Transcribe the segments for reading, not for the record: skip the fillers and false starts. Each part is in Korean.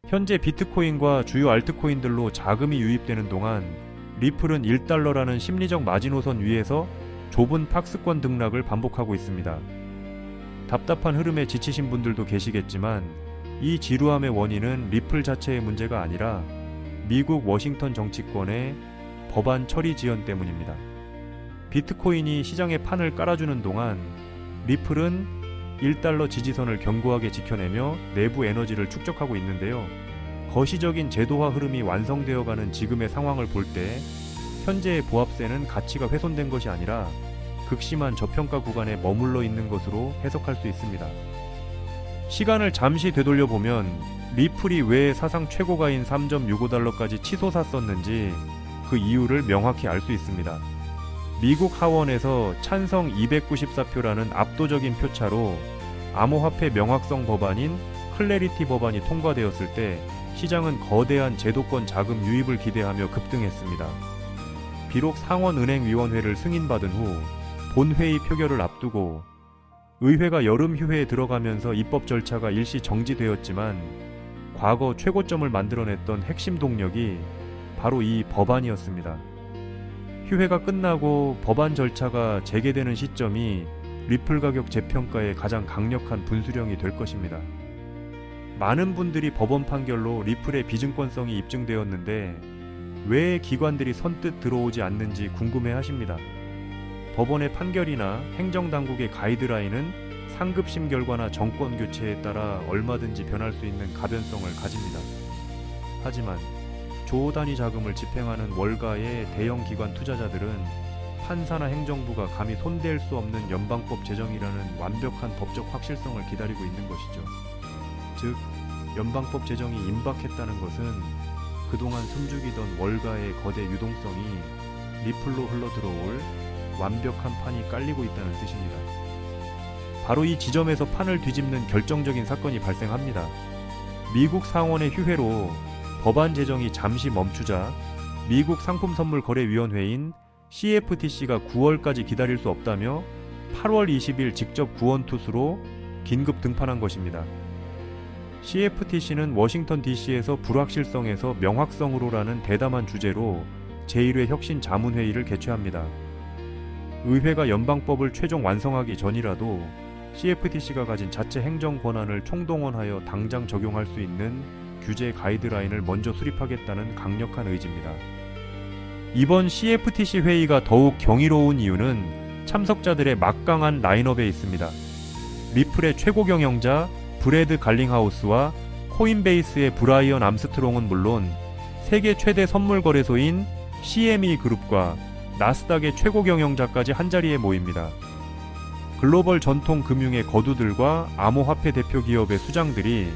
현재 비트코인과 주요 알트코인들로 자금이 유입되는 동안 리플은 1달러라는 심리적 마지노선 위에서 좁은 박스권 등락을 반복하고 있습니다. 답답한 흐름에 지치신 분들도 계시겠지만 이 지루함의 원인은 리플 자체의 문제가 아니라 미국 워싱턴 정치권의 법안 처리 지연 때문입니다. 비트코인이 시장에 판을 깔아주는 동안 리플은 1달러 지지선을 견고하게 지켜내며 내부 에너지를 축적하고 있는데요. 거시적인 제도화 흐름이 완성되어가는 지금의 상황을 볼 때 현재의 보합세는 가치가 훼손된 것이 아니라 극심한 저평가 구간에 머물러 있는 것으로 해석할 수 있습니다. 시간을 잠시 되돌려보면 리플이 왜 사상 최고가인 3.65달러까지 치솟았었는지 그 이유를 명확히 알 수 있습니다. 미국 하원에서 찬성 294표라는 압도적인 표차로 암호화폐 명확성 법안인 클래리티 법안이 통과되었을 때 시장은 거대한 제도권 자금 유입을 기대하며 급등했습니다. 비록 상원은행위원회를 승인받은 후 본회의 표결을 앞두고 의회가 여름 휴회에 들어가면서 입법 절차가 일시 정지되었지만 과거 최고점을 만들어냈던 핵심 동력이 바로 이 법안이었습니다. 휴회가 끝나고 법안 절차가 재개되는 시점이 리플 가격 재평가의 가장 강력한 분수령이 될 것입니다. 많은 분들이 법원 판결로 리플의 비증권성이 입증되었는데 왜 기관들이 선뜻 들어오지 않는지 궁금해 하십니다. 법원의 판결이나 행정당국의 가이드라인은 상급심 결과나 정권 교체에 따라 얼마든지 변할 수 있는 가변성을 가집니다. 하지만 조 단위 자금을 집행하는 월가의 대형 기관 투자자들은 판사나 행정부가 감히 손댈 수 없는 연방법 제정이라는 완벽한 법적 확실성을 기다리고 있는 것이죠. 즉, 연방법 제정이 임박했다는 것은 그동안 숨죽이던 월가의 거대 유동성이 리플로 흘러들어올 완벽한 판이 깔리고 있다는 뜻입니다. 바로 이 지점에서 판을 뒤집는 결정적인 사건이 발생합니다. 미국 상원의 휴회로 법안 제정이 잠시 멈추자 미국 상품선물거래위원회인 CFTC가 9월까지 기다릴 수 없다며 8월 20일 직접 구원투수로 긴급 등판한 것입니다. CFTC는 워싱턴 DC에서 불확실성에서 명확성으로라는 대담한 주제로 제1회 혁신 자문회의를 개최합니다. 의회가 연방법을 최종 완성하기 전이라도 CFTC가 가진 자체 행정 권한을 총동원하여 당장 적용할 수 있는 규제 가이드라인을 먼저 수립하겠다는 강력한 의지입니다. 이번 CFTC 회의가 더욱 경이로운 이유는 참석자들의 막강한 라인업에 있습니다. 리플의 최고 경영자 브래드 갈링하우스와 코인베이스의 브라이언 암스트롱은 물론 세계 최대 선물 거래소인 CME 그룹과 나스닥의 최고 경영자까지 한자리에 모입니다. 글로벌 전통 금융의 거두들과 암호화폐 대표 기업의 수장들이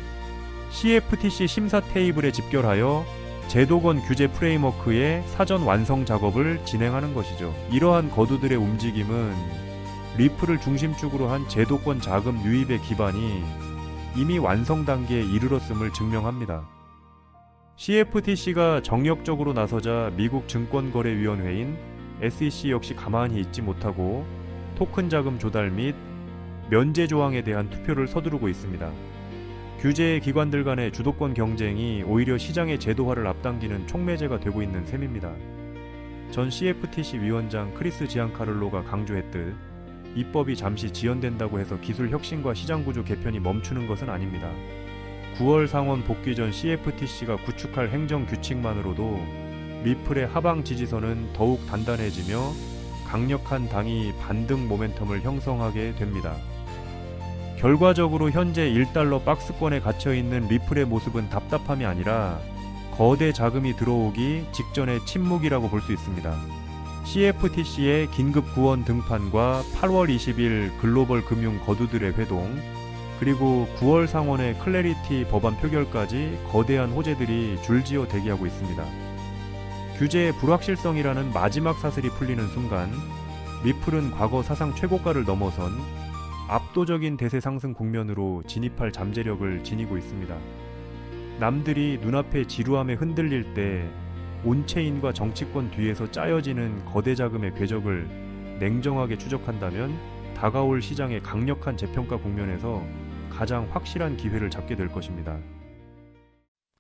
CFTC 심사 테이블에 집결하여 제도권 규제 프레임워크의 사전 완성 작업을 진행하는 것이죠. 이러한 거두들의 움직임은 리플을 중심축으로 한 제도권 자금 유입의 기반이 이미 완성 단계에 이르렀음을 증명합니다. CFTC가 정력적으로 나서자 미국 증권거래위원회인 SEC 역시 가만히 있지 못하고 토큰 자금 조달 및 면제 조항에 대한 투표를 서두르고 있습니다. 규제 기관들 간의 주도권 경쟁이 오히려 시장의 제도화를 앞당기는 촉매제가 되고 있는 셈입니다. 전 CFTC 위원장 크리스 지안카를로가 강조했듯 입법이 잠시 지연된다고 해서 기술 혁신과 시장 구조 개편이 멈추는 것은 아닙니다. 9월 상원 복귀 전 CFTC가 구축할 행정 규칙만으로도 리플의 하방 지지선은 더욱 단단해지며 강력한 당이 반등 모멘텀을 형성하게 됩니다. 결과적으로 현재 1달러 박스권에 갇혀있는 리플의 모습은 답답함이 아니라 거대 자금이 들어오기 직전의 침묵이라고 볼 수 있습니다. CFTC의 긴급 구원 등판과 8월 20일 글로벌 금융 거두들의 회동, 그리고 9월 상원의 클래리티 법안 표결까지 거대한 호재들이 줄지어 대기하고 있습니다. 규제의 불확실성이라는 마지막 사슬이 풀리는 순간 리플은 과거 사상 최고가를 넘어선 압도적인 대세 상승 국면으로 진입할 잠재력을 지니고 있습니다. 남들이 눈앞의 지루함에 흔들릴 때 온체인과 정치권 뒤에서 짜여지는 거대 자금의 궤적을 냉정하게 추적한다면 다가올 시장의 강력한 재평가 국면에서 가장 확실한 기회를 잡게 될 것입니다.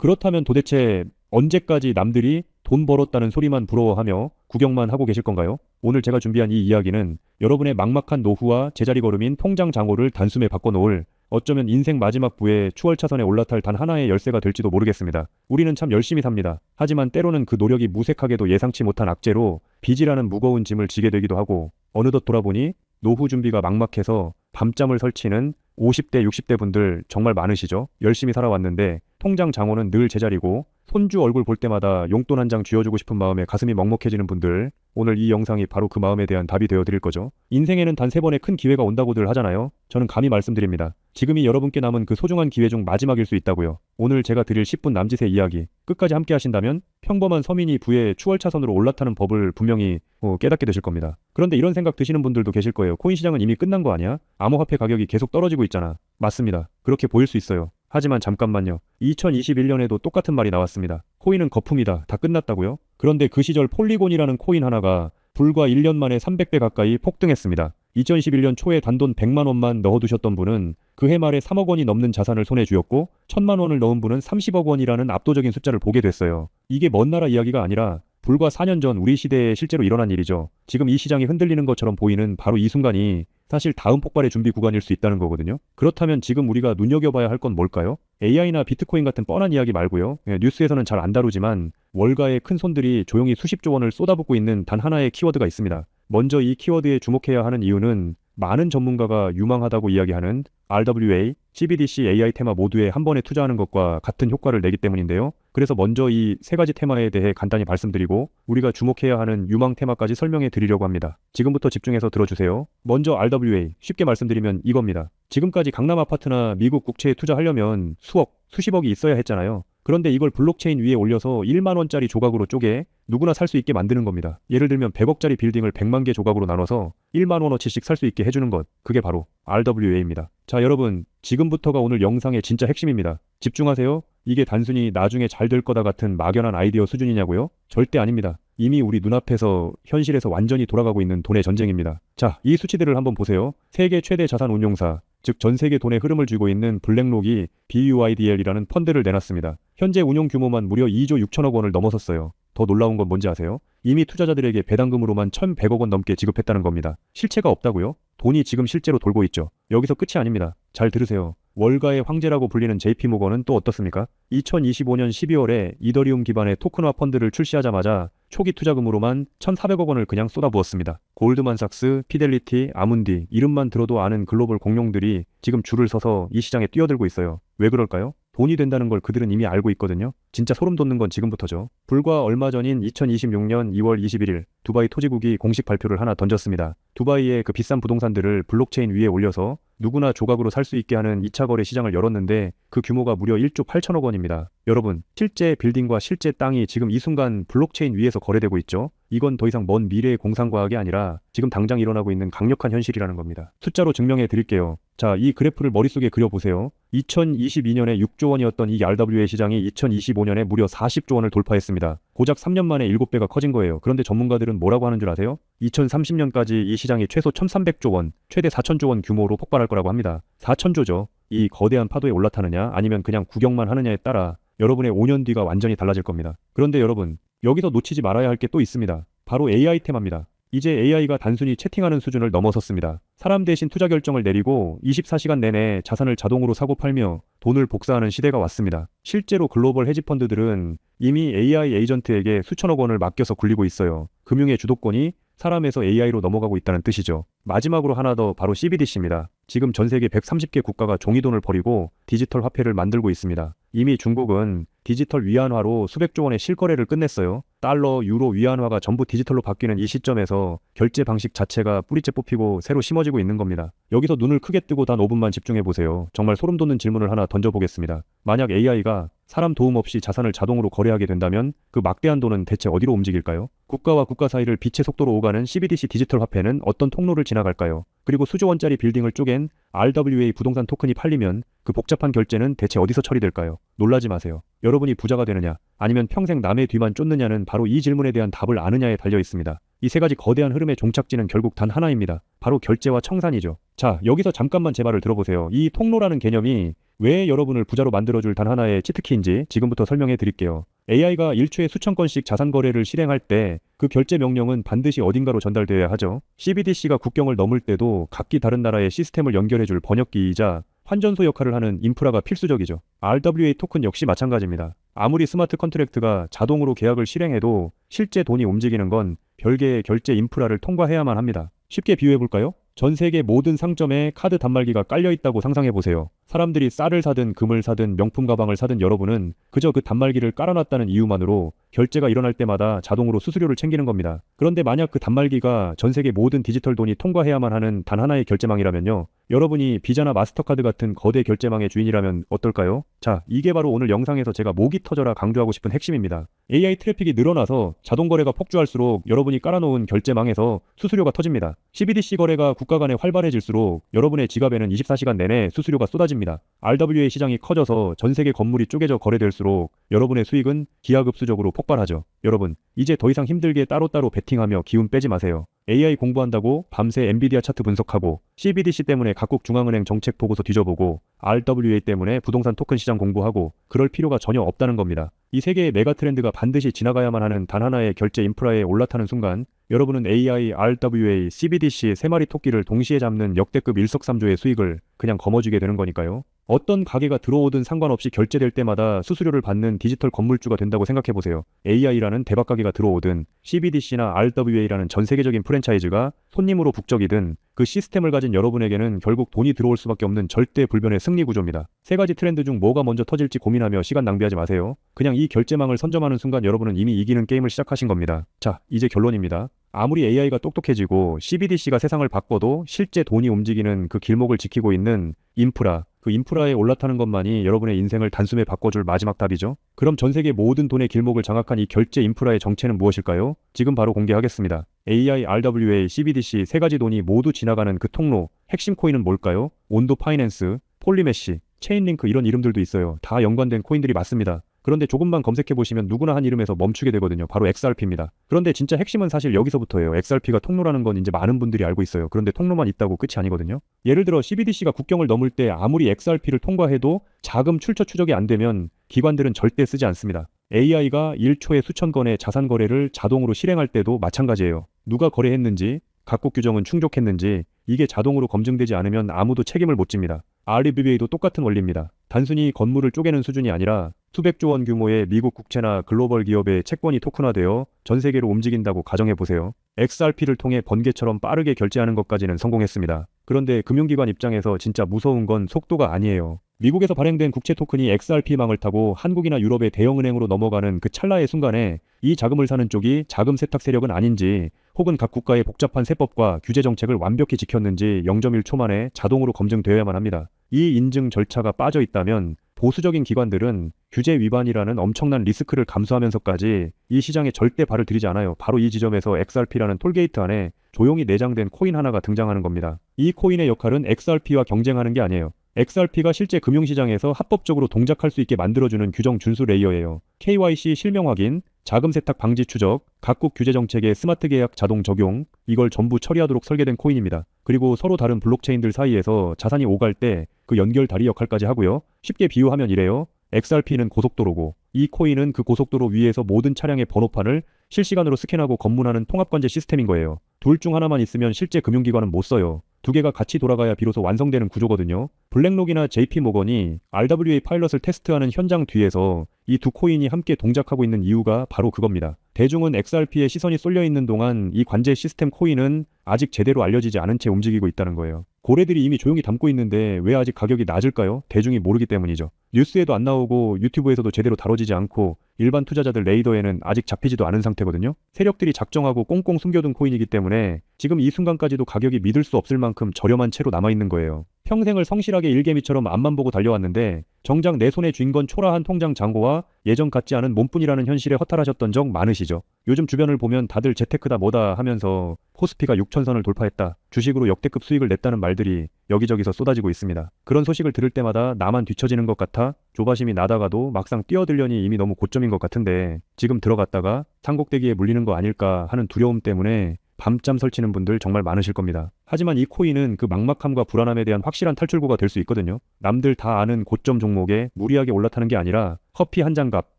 그렇다면 도대체 언제까지 남들이 돈 벌었다는 소리만 부러워하며 구경만 하고 계실 건가요? 오늘 제가 준비한 이 이야기는 여러분의 막막한 노후와 제자리 걸음인 통장 잔고를 단숨에 바꿔놓을, 어쩌면 인생 마지막 부에 추월차선에 올라탈 단 하나의 열쇠가 될지도 모르겠습니다. 우리는 참 열심히 삽니다. 하지만 때로는 그 노력이 무색하게도 예상치 못한 악재로 빚이라는 무거운 짐을 지게 되기도 하고, 어느덧 돌아보니 노후 준비가 막막해서 밤잠을 설치는 50대, 60대 분들 정말 많으시죠? 열심히 살아왔는데 통장 잔고는 늘 제자리고 손주 얼굴 볼 때마다 용돈 한 장 쥐어주고 싶은 마음에 가슴이 먹먹해지는 분들, 오늘 이 영상이 바로 그 마음에 대한 답이 되어 드릴 거죠. 인생에는 단 3번의 큰 기회가 온다고들 하잖아요. 저는 감히 말씀드립니다. 지금이 여러분께 남은 그 소중한 기회 중 마지막일 수 있다고요. 오늘 제가 드릴 10분 남짓의 이야기 끝까지 함께 하신다면 평범한 서민이 부의 추월차선으로 올라타는 법을 분명히 깨닫게 되실 겁니다. 그런데 이런 생각 드시는 분들도 계실 거예요. 코인 시장은 이미 끝난 거 아니야? 암호화폐 가격이 계속 떨어지고 있잖아. 맞습니다. 그렇게 보일 수 있어요. 하지만 잠깐만요. 2021년에도 똑같은 말이 나왔습니다. 코인은 거품이다. 다 끝났다고요? 그런데 그 시절 폴리곤이라는 코인 하나가 불과 1년 만에 300배 가까이 폭등했습니다. 2021년 초에 단돈 100만 원만 넣어두셨던 분은 그해 말에 3억 원이 넘는 자산을 손에 쥐었고 1000만 원을 넣은 분은 30억 원이라는 압도적인 숫자를 보게 됐어요. 이게 먼 나라 이야기가 아니라 불과 4년 전 우리 시대에 실제로 일어난 일이죠. 지금 이 시장이 흔들리는 것처럼 보이는 바로 이 순간이 사실 다음 폭발의 준비 구간일 수 있다는 거거든요. 그렇다면 지금 우리가 눈여겨봐야 할 건 뭘까요? AI나 비트코인 같은 뻔한 이야기 말고요. 뉴스에서는 잘 안 다루지만 월가의 큰 손들이 조용히 수십조 원을 쏟아붓고 있는 단 하나의 키워드가 있습니다. 먼저 이 키워드에 주목해야 하는 이유는 많은 전문가가 유망하다고 이야기하는 RWA, CBDC AI 테마 모두에 한 번에 투자하는 것과 같은 효과를 내기 때문인데요. 그래서 먼저 이 3가지 테마에 대해 간단히 말씀드리고 우리가 주목해야 하는 유망 테마까지 설명해 드리려고 합니다. 지금부터 집중해서 들어주세요. 먼저 RWA, 쉽게 말씀드리면 이겁니다. 지금까지 강남 아파트나 미국 국채에 투자하려면 수억, 수십억이 있어야 했잖아요. 그런데 이걸 블록체인 위에 올려서 1만 원짜리 조각으로 쪼개 누구나 살 수 있게 만드는 겁니다. 예를 들면 100억짜리 빌딩을 100만 개 조각으로 나눠서 1만 원어치씩 살 수 있게 해주는 것, 그게 바로 RWA입니다. 자, 여러분, 지금부터가 오늘 영상의 진짜 핵심입니다. 집중하세요. 이게 단순히 나중에 잘 될 거다 같은 막연한 아이디어 수준이냐고요? 절대 아닙니다. 이미 우리 눈앞에서 현실에서 완전히 돌아가고 있는 돈의 전쟁입니다. 자, 이 수치들을 한번 보세요. 세계 최대 자산 운용사, 즉 전 세계 돈의 흐름을 쥐고 있는 블랙록이 BUIDL이라는 펀드를 내놨습니다. 현재 운용 규모만 무려 2조 6천억 원을 넘어섰어요. 더 놀라운 건 뭔지 아세요? 이미 투자자들에게 배당금으로만 1,100억 원 넘게 지급했다는 겁니다. 실체가 없다고요? 돈이 지금 실제로 돌고 있죠. 여기서 끝이 아닙니다. 잘 들으세요. 월가의 황제라고 불리는 JP모건은 또 어떻습니까? 2025년 12월에 이더리움 기반의 토큰화 펀드를 출시하자마자 초기 투자금으로만 1,400억 원을 그냥 쏟아부었습니다. 골드만삭스, 피델리티, 아문디, 이름만 들어도 아는 글로벌 공룡들이 지금 줄을 서서 이 시장에 뛰어들고 있어요. 왜 그럴까요? 돈이 된다는 걸 그들은 이미 알고 있거든요. 진짜 소름 돋는 건 지금부터죠. 불과 얼마 전인 2026년 2월 21일 두바이 토지국이 공식 발표를 하나 던졌습니다. 두바이의 그 비싼 부동산들을 블록체인 위에 올려서 누구나 조각으로 살 수 있게 하는 2차 거래 시장을 열었는데 그 규모가 무려 1조 8천억 원입니다. 여러분, 실제 빌딩과 실제 땅이 지금 이 순간 블록체인 위에서 거래되고 있죠. 이건 더 이상 먼 미래의 공상과학이 아니라 지금 당장 일어나고 있는 강력한 현실이라는 겁니다. 숫자로 증명해 드릴게요. 자, 이 그래프를 머릿속에 그려보세요. 2022년에 6조 원이었던 이 RWA 시장이 2025년에 무려 40조 원을 돌파했습니다. 고작 3년 만에 7배가 커진 거예요. 그런데 전문가들은 뭐라고 하는 줄 아세요? 2030년까지 이 시장이 최소 1,300조 원, 최대 4,000조 원 규모로 폭발할 거라고 합니다. 4,000조죠. 이 거대한 파도에 올라타느냐 아니면 그냥 구경만 하느냐에 따라 여러분의 5년 뒤가 완전히 달라질 겁니다. 그런데 여러분, 여기서 놓치지 말아야 할 게 또 있습니다. 바로 AI 테마입니다. 이제 AI가 단순히 채팅하는 수준을 넘어섰습니다. 사람 대신 투자 결정을 내리고 24시간 내내 자산을 자동으로 사고 팔며 돈을 복사하는 시대가 왔습니다. 실제로 글로벌 헤지펀드들은 이미 AI 에이전트에게 수천억 원을 맡겨서 굴리고 있어요. 금융의 주도권이 사람에서 AI로 넘어가고 있다는 뜻이죠. 마지막으로 하나 더, 바로 CBDC입니다. 지금 전 세계 130개 국가가 종이돈을 버리고 디지털 화폐를 만들고 있습니다. 이미 중국은 디지털 위안화로 수백조 원의 실거래를 끝냈어요. 달러, 유로, 위안화가 전부 디지털로 바뀌는 이 시점에서 결제 방식 자체가 뿌리째 뽑히고 새로 심어지고 있는 겁니다. 여기서 눈을 크게 뜨고 단 5분만 집중해 보세요. 정말 소름 돋는 질문을 하나 던져보겠습니다. 만약 AI가 사람 도움 없이 자산을 자동으로 거래하게 된다면 그 막대한 돈은 대체 어디로 움직일까요? 국가와 국가 사이를 빛의 속도로 오가는 CBDC 디지털 화폐는 어떤 통로를 지나갈까요? 그리고 수조 원짜리 빌딩을 쪼갠 RWA 부동산 토큰이 팔리면 그 복잡한 결제는 대체 어디서 처리될까요? 놀라지 마세요. 여러분이 부자가 되느냐 아니면 평생 남의 뒤만 쫓느냐는 바로 이 질문에 대한 답을 아느냐에 달려 있습니다. 이 세 가지 거대한 흐름의 종착지는 결국 단 하나입니다. 바로 결제와 청산이죠. 자, 여기서 잠깐만 제 말을 들어보세요. 이 통로라는 개념이 왜 여러분을 부자로 만들어줄 단 하나의 치트키인지 지금부터 설명해 드릴게요. AI가 1초에 수천 건씩 자산 거래를 실행할 때 그 결제 명령은 반드시 어딘가로 전달되어야 하죠. CBDC가 국경을 넘을 때도 각기 다른 나라의 시스템을 연결해줄 번역기이자 환전소 역할을 하는 인프라가 필수적이죠. RWA 토큰 역시 마찬가지입니다. 아무리 스마트 컨트랙트가 자동으로 계약을 실행해도 실제 돈이 움직이는 건 별개의 결제 인프라를 통과해야만 합니다. 쉽게 비유해볼까요? 전 세계 모든 상점에 카드 단말기가 깔려있다고 상상해보세요. 사람들이 쌀을 사든 금을 사든 명품 가방을 사든 여러분은 그저 그 단말기를 깔아놨다는 이유만으로 결제가 일어날 때마다 자동으로 수수료를 챙기는 겁니다. 그런데 만약 그 단말기가 전 세계 모든 디지털 돈이 통과해야만 하는 단 하나의 결제망이라면요. 여러분이 비자나 마스터카드 같은 거대 결제망의 주인이라면 어떨까요? 자, 이게 바로 오늘 영상에서 제가 목이 터져라 강조하고 싶은 핵심입니다. AI 트래픽이 늘어나서 자동거래가 폭주할수록 여러분이 깔아놓은 결제망에서 수수료가 터집니다. CBDC 거래가 국가 간에 활발해질수록 여러분의 지갑에는 24시간 내내 수수료가 쏟아집니다. RWA 시장이 커져서 전 세계 건물이 쪼개져 거래될수록 여러분의 수익은 기하급수적으로 폭발하죠. 여러분, 이제 더 이상 힘들게 따로따로 베팅하며 기운 빼지 마세요. AI 공부한다고 밤새 엔비디아 차트 분석하고 CBDC 때문에 각국 중앙은행 정책 보고서 뒤져보고 RWA 때문에 부동산 토큰 시장 공부하고 그럴 필요가 전혀 없다는 겁니다. 이 세 개의 메가 트렌드가 반드시 지나가야만 하는 단 하나의 결제 인프라에 올라타는 순간 여러분은 AI, RWA, CBDC 세 마리 토끼를 동시에 잡는 역대급 일석삼조의 수익을 그냥 거머쥐게 되는 거니까요. 어떤 가게가 들어오든 상관없이 결제될 때마다 수수료를 받는 디지털 건물주가 된다고 생각해보세요. AI라는 대박 가게가 들어오든 CBDC나 RWA라는 전 세계적인 프랜차이즈가 손님으로 북적이든 그 시스템을 가진 여러분에게는 결국 돈이 들어올 수밖에 없는 절대 불변의 승리 구조입니다. 세 가지 트렌드 중 뭐가 먼저 터질지 고민하며 시간 낭비하지 마세요. 그냥 이 결제망을 선점하는 순간 여러분은 이미 이기는 게임을 시작하신 겁니다. 자, 이제 결론입니다. 아무리 AI가 똑똑해지고 CBDC가 세상을 바꿔도 실제 돈이 움직이는 그 길목을 지키고 있는 인프라, 그 인프라에 올라타는 것만이 여러분의 인생을 단숨에 바꿔줄 마지막 답이죠. 그럼 전 세계 모든 돈의 길목을 장악한 이 결제 인프라의 정체는 무엇일까요? 지금 바로 공개하겠습니다. AI, RWA, CBDC 세 가지 돈이 모두 지나가는 그 통로, 핵심 코인은 뭘까요? 온도 파이낸스, 폴리메시, 체인링크 이런 이름들도 있어요. 다 연관된 코인들이 맞습니다. 그런데 조금만 검색해보시면 누구나 한 이름에서 멈추게 되거든요. 바로 XRP입니다. 그런데 진짜 핵심은 사실 여기서부터예요. XRP가 통로라는 건 이제 많은 분들이 알고 있어요. 그런데 통로만 있다고 끝이 아니거든요. 예를 들어 CBDC가 국경을 넘을 때 아무리 XRP를 통과해도 자금 출처 추적이 안 되면 기관들은 절대 쓰지 않습니다. AI가 1초에 수천 건의 자산 거래를 자동으로 실행할 때도 마찬가지예요. 누가 거래했는지, 각국 규정은 충족했는지 이게 자동으로 검증되지 않으면 아무도 책임을 못 집니다. RWA도 똑같은 원리입니다. 단순히 건물을 쪼개는 수준이 아니라 수백조 원 규모의 미국 국채나 글로벌 기업의 채권이 토큰화되어 전 세계로 움직인다고 가정해보세요. XRP를 통해 번개처럼 빠르게 결제하는 것까지는 성공했습니다. 그런데 금융기관 입장에서 진짜 무서운 건 속도가 아니에요. 미국에서 발행된 국채 토큰이 XRP망을 타고 한국이나 유럽의 대형은행으로 넘어가는 그 찰나의 순간에 이 자금을 사는 쪽이 자금 세탁 세력은 아닌지 혹은 각 국가의 복잡한 세법과 규제 정책을 완벽히 지켰는지 0.1초 만에 자동으로 검증되어야만 합니다. 이 인증 절차가 빠져 있다면 보수적인 기관들은 규제 위반이라는 엄청난 리스크를 감수하면서까지 이 시장에 절대 발을 들이지 않아요. 바로 이 지점에서 XRP라는 톨게이트 안에 조용히 내장된 코인 하나가 등장하는 겁니다. 이 코인의 역할은 XRP와 경쟁하는 게 아니에요. XRP가 실제 금융시장에서 합법적으로 동작할 수 있게 만들어주는 규정 준수 레이어예요. KYC 실명 확인, 자금 세탁 방지 추적, 각국 규제 정책의 스마트 계약 자동 적용, 이걸 전부 처리하도록 설계된 코인입니다. 그리고 서로 다른 블록체인들 사이에서 자산이 오갈 때 그 연결 다리 역할까지 하고요. 쉽게 비유하면 이래요. XRP는 고속도로고 이 코인은 그 고속도로 위에서 모든 차량의 번호판을 실시간으로 스캔하고 검문하는 통합관제 시스템인 거예요. 둘 중 하나만 있으면 실제 금융기관은 못 써요. 두 개가 같이 돌아가야 비로소 완성되는 구조거든요. 블랙록이나 JP모건이 RWA 파일럿을 테스트하는 현장 뒤에서 이 두 코인이 함께 동작하고 있는 이유가 바로 그겁니다. 대중은 XRP에 시선이 쏠려 있는 동안 이 관제 시스템 코인은 아직 제대로 알려지지 않은 채 움직이고 있다는 거예요. 고래들이 이미 조용히 담고 있는데 왜 아직 가격이 낮을까요? 대중이 모르기 때문이죠. 뉴스에도 안 나오고 유튜브에서도 제대로 다뤄지지 않고 일반 투자자들 레이더에는 아직 잡히지도 않은 상태거든요. 세력들이 작정하고 꽁꽁 숨겨둔 코인이기 때문에 지금 이 순간까지도 가격이 믿을 수 없을 만큼 저렴한 채로 남아있는 거예요. 평생을 성실하게 일개미처럼 앞만 보고 달려왔는데 정작 내 손에 쥔 건 초라한 통장 잔고와 예전 같지 않은 몸뿐이라는 현실에 허탈하셨던 적 많으시죠. 요즘 주변을 보면 다들 재테크다 뭐다 하면서 코스피가 6천선을 돌파했다, 주식으로 역대급 수익을 냈다는 말들이 여기저기서 쏟아지고 있습니다. 그런 소식을 들을 때마다 나만 뒤처지는 것 같아 좋다. 조바심이 나다가도 막상 뛰어들려니 이미 너무 고점인 것 같은데 지금 들어갔다가 산꼭대기에 물리는 거 아닐까 하는 두려움 때문에 밤잠 설치는 분들 정말 많으실 겁니다. 하지만 이 코인은 그 막막함과 불안함에 대한 확실한 탈출구가 될 수 있거든요. 남들 다 아는 고점 종목에 무리하게 올라타는 게 아니라 커피 한 잔 값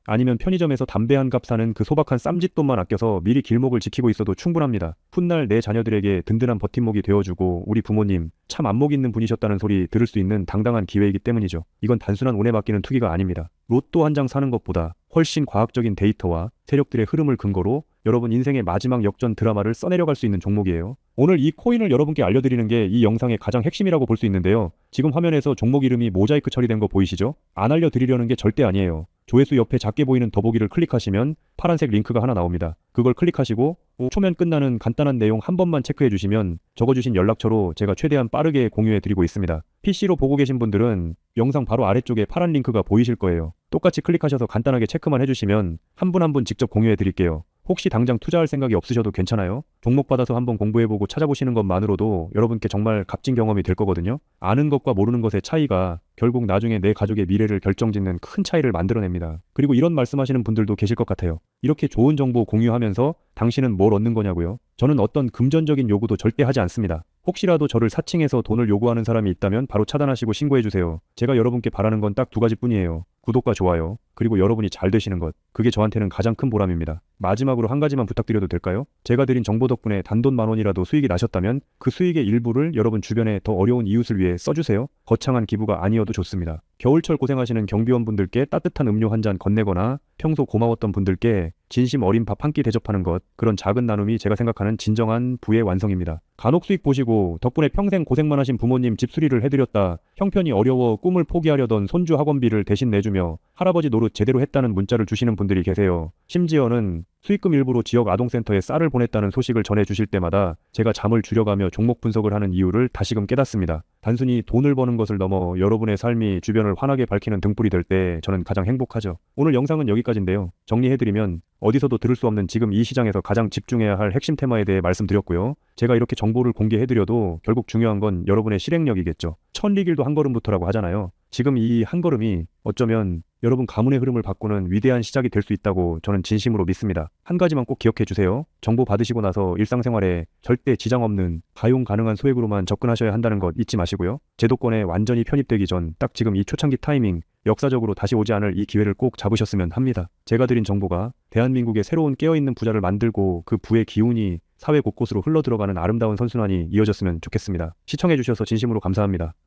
아니면 편의점에서 담배 한 값 사는 그 소박한 쌈짓돈만 아껴서 미리 길목을 지키고 있어도 충분합니다. 훗날 내 자녀들에게 든든한 버팀목이 되어주고 우리 부모님 참 안목 있는 분이셨다는 소리 들을 수 있는 당당한 기회이기 때문이죠. 이건 단순한 운에 맡기는 투기가 아닙니다. 로또 한 장 사는 것보다 훨씬 과학적인 데이터와 세력들의 흐름을 근거로 여러분 인생의 마지막 역전 드라마를 써내려갈 수 있는 종목이에요. 오늘 이 코인을 여러분께 알려드리는 게 이 영상의 가장 핵심이라고 볼 수 있는데요. 지금 화면에서 종목 이름이 모자이크 처리된 거 보이시죠? 안 알려드리려는 게 절대 아니에요. 조회수 옆에 작게 보이는 더보기를 클릭하시면 파란색 링크가 하나 나옵니다. 그걸 클릭하시고 5초면 끝나는 간단한 내용 한 번만 체크해 주시면 적어주신 연락처로 제가 최대한 빠르게 공유해 드리고 있습니다. PC로 보고 계신 분들은 영상 바로 아래쪽에 파란 링크가 보이실 거예요. 똑같이 클릭하셔서 간단하게 체크만 해주시면 한 분 한 분 직접 공유해 드릴게요. 혹시 당장 투자할 생각이 없으셔도 괜찮아요. 종목 받아서 한번 공부해보고 찾아보시는 것만으로도 여러분께 정말 값진 경험이 될 거거든요. 아는 것과 모르는 것의 차이가 결국 나중에 내 가족의 미래를 결정짓는 큰 차이를 만들어냅니다. 그리고 이런 말씀하시는 분들도 계실 것 같아요. 이렇게 좋은 정보 공유하면서 당신은 뭘 얻는 거냐고요? 저는 어떤 금전적인 요구도 절대 하지 않습니다. 혹시라도 저를 사칭해서 돈을 요구하는 사람이 있다면 바로 차단하시고 신고해주세요. 제가 여러분께 바라는 건 딱 두 가지뿐이에요. 구독과 좋아요, 그리고 여러분이 잘 되시는 것. 그게 저한테는 가장 큰 보람입니다. 마지막으로 한 가지만 부탁드려도 될까요? 제가 드린 정보 덕분에 단돈 10,000원이라도 수익이 나셨다면 그 수익의 일부를 여러분 주변에 더 어려운 이웃을 위해 써주세요. 거창한 기부가 아니어도 좋습니다. 겨울철 고생하시는 경비원분들께 따뜻한 음료 한 잔 건네거나 평소 고마웠던 분들께 진심 어린 밥 한 끼 대접하는 것, 그런 작은 나눔이 제가 생각하는 진정한 부의 완성입니다. 간혹 수익 보시고 덕분에 평생 고생만 하신 부모님 집 수리를 해드렸다, 형편이 어려워 꿈을 포기하려던 손주 학원비를 대신 내주며 할아버지 노릇 제대로 했다는 문자를 주시는 분들이 계세요. 심지어는 수익금 일부로 지역 아동센터에 쌀을 보냈다는 소식을 전해주실 때마다 제가 잠을 줄여가며 종목 분석을 하는 이유를 다시금 깨닫습니다. 단순히 돈을 버는 것을 넘어 여러분의 삶이 주변을 환하게 밝히는 등불이 될 때 저는 가장 행복하죠. 오늘 영상은 여기까지인데요. 정리해드리면 어디서도 들을 수 없는 지금 이 시장에서 가장 집중해야 할 핵심 테마에 대해 말씀드렸고요. 제가 이렇게 정보를 공개해드려도 결국 중요한 건 여러분의 실행력이겠죠. 천리길도 한 걸음부터라고 하잖아요. 지금 이 한 걸음이 어쩌면 여러분 가문의 흐름을 바꾸는 위대한 시작이 될 수 있다고 저는 진심으로 믿습니다. 한 가지만 꼭 기억해 주세요. 정보 받으시고 나서 일상생활에 절대 지장 없는 가용 가능한 소액으로만 접근하셔야 한다는 것 잊지 마시고요. 제도권에 완전히 편입되기 전 딱 지금 이 초창기 타이밍, 역사적으로 다시 오지 않을 이 기회를 꼭 잡으셨으면 합니다. 제가 드린 정보가 대한민국의 새로운 깨어있는 부자를 만들고 그 부의 기운이 사회 곳곳으로 흘러들어가는 아름다운 선순환이 이어졌으면 좋겠습니다. 시청해 주셔서 진심으로 감사합니다.